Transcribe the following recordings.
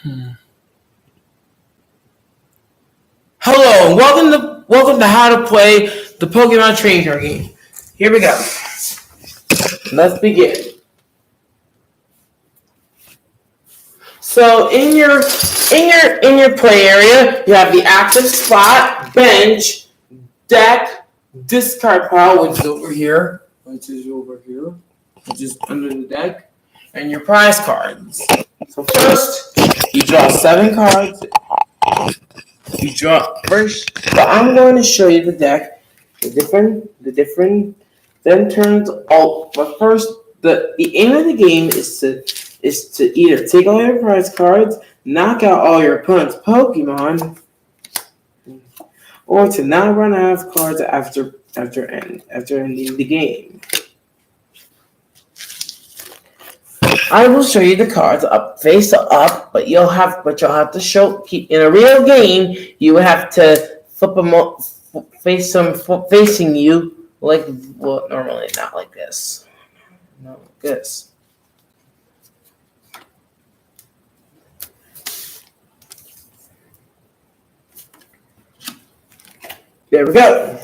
Hello, and welcome to how to play the Pokemon Trading Card game. Here we go. Let's begin. So in your play area, you have the active spot, bench, deck, discard pile, which is over here, which is under the deck, and your prize cards. So first, you draw 7 cards. You draw first. So I'm going to show you the deck, the different. Then turns all. But first, the aim of the game is to either take all your prize cards, knock out all your opponent's Pokemon, or to not run out of cards after ending the game. I will show you the cards up face up, but you'll have to show in a real game. You have to flip them facing you normally not like this. Not like this. There we go.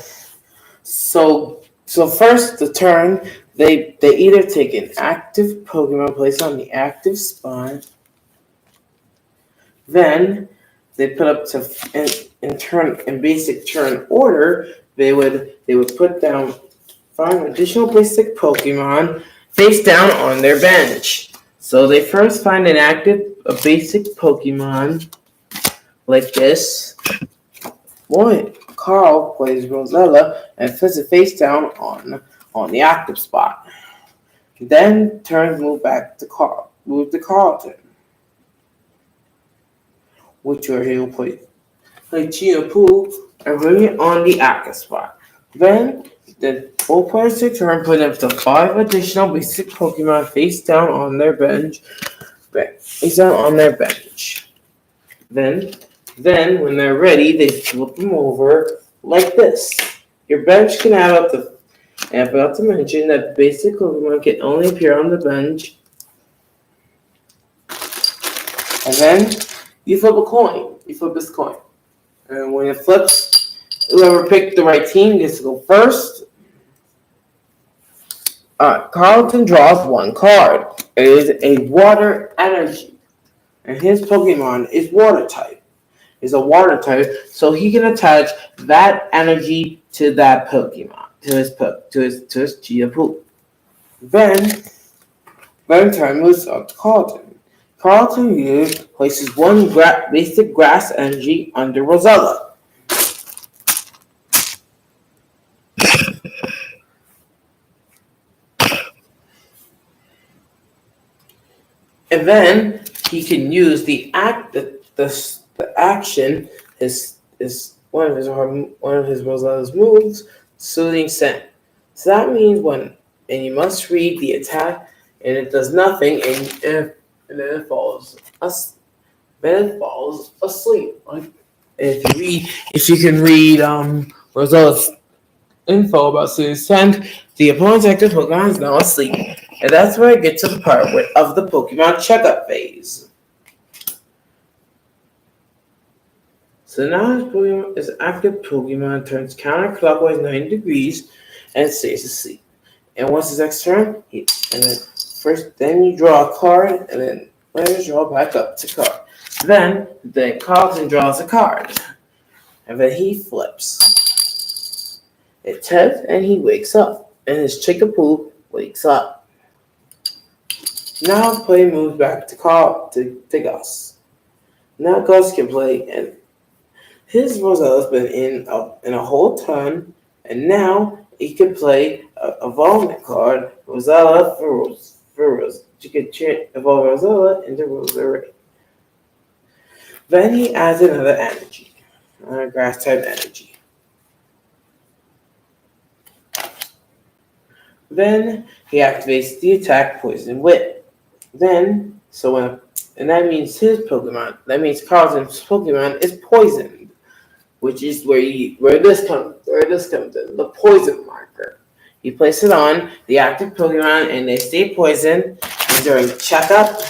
So first the turn. They either take an active Pokemon placed on the active spot. Then they put up to in basic turn order. They would put down 5 additional basic Pokemon face down on their bench. So they first find a basic Pokemon like this. Boy, Carl plays Rosella and puts it face down on the active spot. Then turns move to Carlton, which where he'll play Chien-Poo and bring it on the active spot. Then both players take turn put up to 5 additional basic Pokemon face down on their bench. Then when they're ready, they flip them over like this. Your bench can add up to. And I forgot to mention that basic Pokemon can only appear on the bench. And then you flip a coin. You flip this coin. And when it flips, whoever picked the right team gets to go first. Carlton draws 1 card. It is a water energy. And his Pokemon is water type. Is a water type, so he can attach that energy to that Pokemon. To his Chien-Poo. Then turn moves up to Carlton. Carlton places 1 basic grass energy under Rosella. And then he can use the action is one of his Rosella's moves. Soothing Scent. So that means and you must read the attack, and it does nothing, and then it falls asleep. If you can read Rosella's info about Soothing Scent, the opponent's active Pokemon is now asleep, and that's where I get to the part of the Pokemon checkup phase. So now his active Pokemon turns counterclockwise 90 degrees and stays asleep. And once his next turn, then you draw a card, and then players draw back up to card. Then Carlton draws a card, and then he flips. It taps, and he wakes up, and his Chien-Poo wakes up. Now play moves back to Gus. Now Gus can play, and his Rosella's been in a whole ton, and now he can play a evolvement card, Rosella for Rose. You can evolve Rosella into Roserade. Then he adds another energy, another grass type energy. Then he activates the attack Poison Whip. And that means Carlton's Pokemon is poisoned. Which is where this comes in, the poison marker. You place it on the active Pokemon, and they stay poisoned. And during checkup,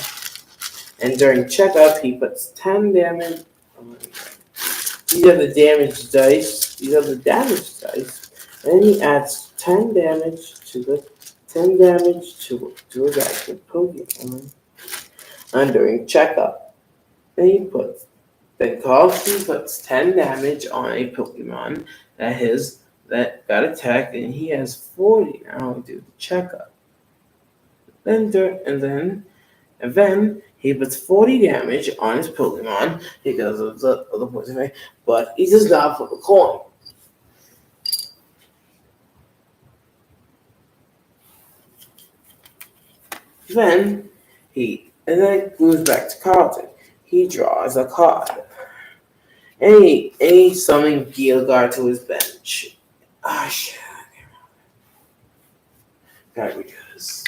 And during checkup, he puts 10 damage. These are the damage dice. These are the damage dice. And he adds 10 damage to his active Pokemon. And during checkup, then Kowalski puts 10 damage on a Pokemon that got attacked, and he has 40 now to do the checkup. And then he puts 40 damage on his Pokemon because of the poison effect, but he does not flip a coin. Then it goes back to Carlton. He draws a card. And he summons Gilgar to his bench. Ah, shit. Gotta redo this.